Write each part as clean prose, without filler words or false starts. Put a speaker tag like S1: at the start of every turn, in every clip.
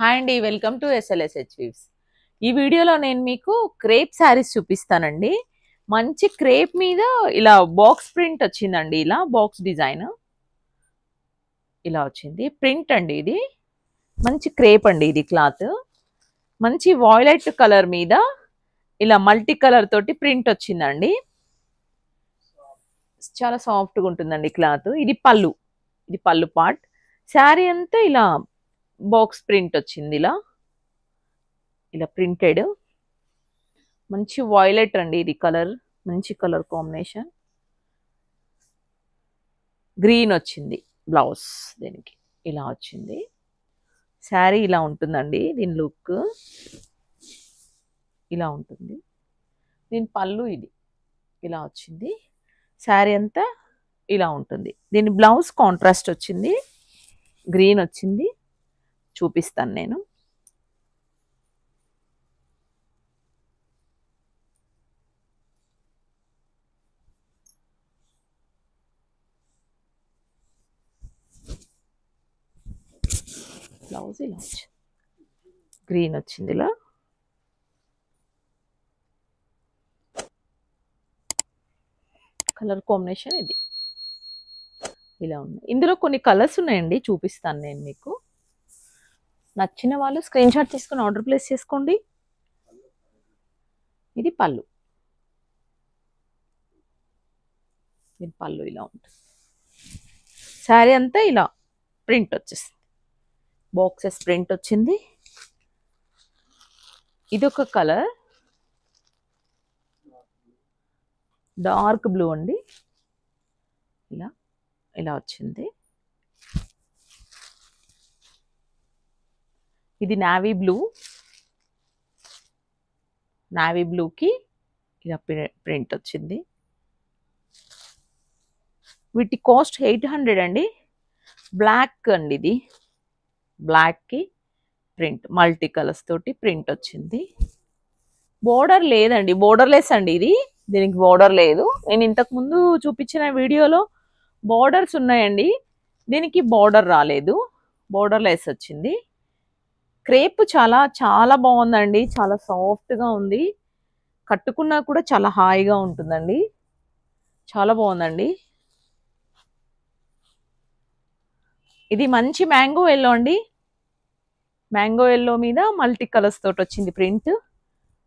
S1: Hi అండి, welcome to SLSH weaves. ఈ వీడియోలో నేను మీకు క్రేప్ శారీస్ చూపిస్తానండి. మంచి క్రేప్ మీద ఇలా బాక్స్ ప్రింట్ వచ్చిందండి. ఇలా బాక్స్ డిజైన్ ఇలా వచ్చింది. ప్రింట్ అండి ఇది. మంచి క్రేప్ అండి ఇది. క్లాత్ మంచి వాయిలెట్ కలర్ మీద ఇలా మల్టీ కలర్ తోటి ప్రింట్ వచ్చిందండి. చాలా సాఫ్ట్గా ఉంటుందండి క్లాత్. ఇది పళ్ళు పార్ట్. శారీ అంతా ఇలా బాక్స్ ప్రింట్ వచ్చింది. ఇలా ప్రింటెడ్ మంచి వాయిలెట్ అండి ఇది. కలర్ మంచి కలర్ కాంబినేషన్. గ్రీన్ వచ్చింది బ్లౌజ్. దీనికి ఇలా వచ్చింది. శారీ ఇలా ఉంటుందండి. దీని లుక్ ఇలా ఉంటుంది. దీని పళ్ళు ఇది ఇలా వచ్చింది. శారీ అంతా ఇలా ఉంటుంది. దీని బ్లౌజ్ కాంట్రాస్ట్ వచ్చింది, గ్రీన్ వచ్చింది. చూపిస్తాను నేను. బ్లౌజ్ ఇలా వచ్చింది, గ్రీన్ వచ్చింది. ఇలా కలర్ కాంబినేషన్ ఇది ఇలా ఉంది. ఇందులో కొన్ని కలర్స్ ఉన్నాయండి, చూపిస్తాను నేను మీకు. నచ్చిన వాళ్ళు స్క్రీన్ షాట్ తీసుకొని ఆర్డర్ ప్లేస్ చేసుకోండి. ఇది పళ్ళు. ఇది పళ్ళు ఇలా ఉంటుంది. శారీ అంతా ఇలా ప్రింట్ వచ్చేసింది. బాక్సెస్ ప్రింట్ వచ్చింది. ఇదొక కలర్, డార్క్ బ్లూ అండి. ఇలా ఇలా వచ్చింది. ఇది నావీ బ్లూకి ఇలా ప్రింట్ వచ్చింది. వీటి కాస్ట్ 800 అండి. బ్లాక్ అండి ఇది. బ్లాక్కి ప్రింట్ మల్టీ కలర్స్ తోటి ప్రింట్ వచ్చింది. బోర్డర్ లేదండి, బోర్డర్లెస్ అండి ఇది. దీనికి బోర్డర్ లేదు. నేను ఇంతకుముందు చూపించిన వీడియోలో బోర్డర్స్ ఉన్నాయండి, దీనికి బోర్డర్ రాలేదు, బోర్డర్లెస్ వచ్చింది. క్రేప్ చాలా చాలా బాగుందండి. చాలా సాఫ్ట్గా ఉంది. కట్టుకున్నా కూడా చాలా హాయిగా ఉంటుందండి. చాలా బాగుందండి. ఇది మంచి మ్యాంగో ఎల్లో అండి. మ్యాంగో ఎల్లో మీద మల్టీ కలర్స్ తోటి వచ్చింది ప్రింట్.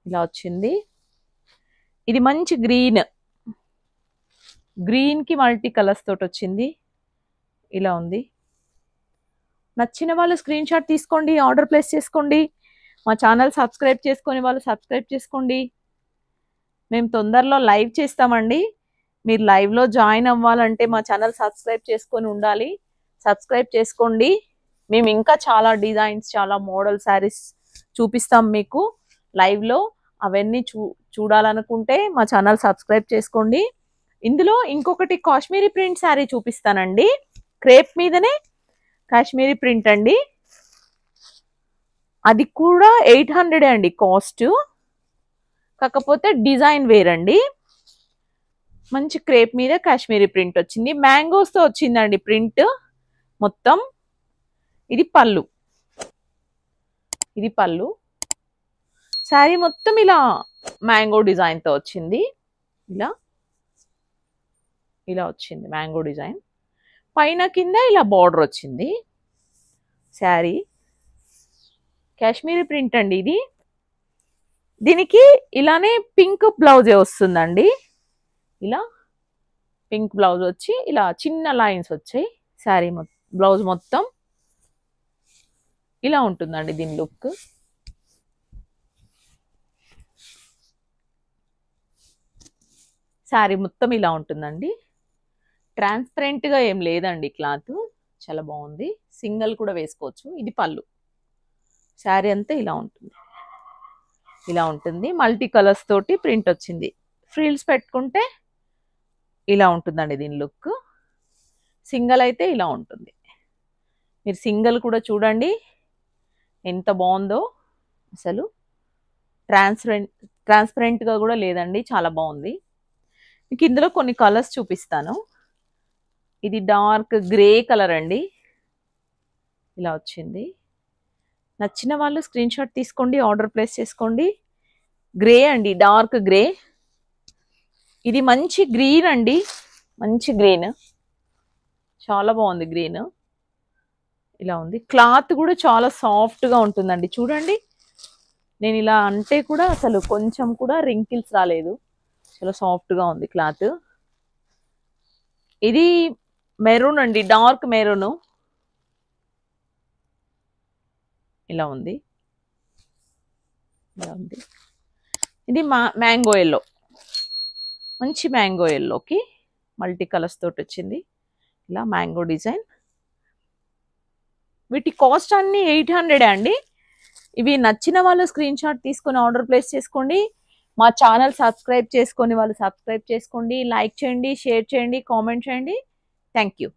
S1: ఇలా వచ్చింది. ఇది మంచి గ్రీన్కి మల్టీ కలర్స్ తోటి వచ్చింది. ఇలా ఉంది. నచ్చిన వాళ్ళు స్క్రీన్ షాట్ తీసుకోండి, ఆర్డర్ ప్లేస్ చేసుకోండి. మా ఛానల్ సబ్స్క్రైబ్ చేసుకొని వాళ్ళు సబ్స్క్రైబ్ చేసుకోండి. మేము తొందరలో లైవ్ చేస్తామండి. మీరు లైవ్లో జాయిన్ అవ్వాలంటే మా ఛానల్ సబ్స్క్రైబ్ చేసుకొని ఉండాలి. సబ్స్క్రైబ్ చేసుకోండి. మేము ఇంకా చాలా డిజైన్స్, చాలా మోడల్ శారీస్ చూపిస్తాం మీకు లైవ్లో. అవన్నీ చూడాలనుకుంటే మా ఛానల్ సబ్స్క్రైబ్ చేసుకోండి. ఇందులో ఇంకొకటి కాశ్మీరీ ప్రింట్ శారీ చూపిస్తానండి. క్రేప్ మీదనే కాశ్మీరీ ప్రింట్ అండి. అది కూడా 800 అండి కాస్ట్. కాకపోతే డిజైన్ వేరండి. మంచి క్రేప్ మీద కాశ్మీరీ ప్రింట్ వచ్చింది. మ్యాంగోస్తో వచ్చిందండి ప్రింట్ మొత్తం. ఇది పళ్ళు. శారీ మొత్తం ఇలా మ్యాంగో డిజైన్తో వచ్చింది. ఇలా వచ్చింది మ్యాంగో డిజైన్. పైన కింద ఇలా బార్డర్ వచ్చింది. శారీ కాశ్మీరీ ప్రింట్ అండి ఇది. దీనికి ఇలానే పింక్ బ్లౌజే వస్తుందండి. ఇలా పింక్ బ్లౌజ్ వచ్చి ఇలా చిన్న లైన్స్ వచ్చాయి. శారీ బ్లౌజ్ మొత్తం ఇలా ఉంటుందండి. దీని లుక్ శారీ మొత్తం ఇలా ఉంటుందండి. ట్రాన్స్పరెంట్గా ఏం లేదండి క్లాత్. చాలా బాగుంది. సింగిల్ కూడా వేసుకోవచ్చు. ఇది పళ్ళు. శారీ అంతా ఇలా ఉంటుంది. మల్టీ కలర్స్ తోటి ప్రింట్ వచ్చింది. ఫ్రిల్స్ పెట్టుకుంటే ఇలా ఉంటుందండి దీని లుక్. సింగిల్ అయితే ఇలా ఉంటుంది. మీరు సింగిల్ కూడా చూడండి ఎంత బాగుందో. అసలు ట్రాన్స్పరెంట్గా కూడా లేదండి, చాలా బాగుంది. మీకు ఇందులో కొన్ని కలర్స్ చూపిస్తాను. ఇది డార్క్ గ్రే కలర్ అండి. ఇలా వచ్చింది. నచ్చిన వాళ్ళు స్క్రీన్ షాట్ తీసుకోండి, ఆర్డర్ ప్లేస్ చేసుకోండి. గ్రే అండి, డార్క్ గ్రే. ఇది మంచి గ్రీన్ అండి, మంచి గ్రీన్, చాలా బాగుంది గ్రీన్. ఇలా ఉంది. క్లాత్ కూడా చాలా సాఫ్ట్గా ఉంటుందండి. చూడండి, నేను ఇలా అంటే కూడా అసలు కొంచెం కూడా రింకిల్స్ రాలేదు. చాలా సాఫ్ట్గా ఉంది క్లాత్. ఇది మెరూన్ అండి, డార్క్ మెరూన్. ఇలా ఉంది, ఇలా ఉంది. ఇది మ్యాంగో ఎల్లో, మంచి మ్యాంగో ఎల్లోకి మల్టీ కలర్స్ తోటి వచ్చింది. ఇలా మ్యాంగో డిజైన్. వీటి కాస్ట్ అన్ని 800 అండి. ఇవి నచ్చిన వాళ్ళు స్క్రీన్ షాట్ తీసుకొని ఆర్డర్ ప్లేస్ చేసుకోండి. మా ఛానల్ సబ్స్క్రైబ్ చేసుకొని వాళ్ళు సబ్స్క్రైబ్ చేసుకోండి. లైక్ చేయండి, షేర్ చేయండి, కామెంట్ చేయండి. Thank you.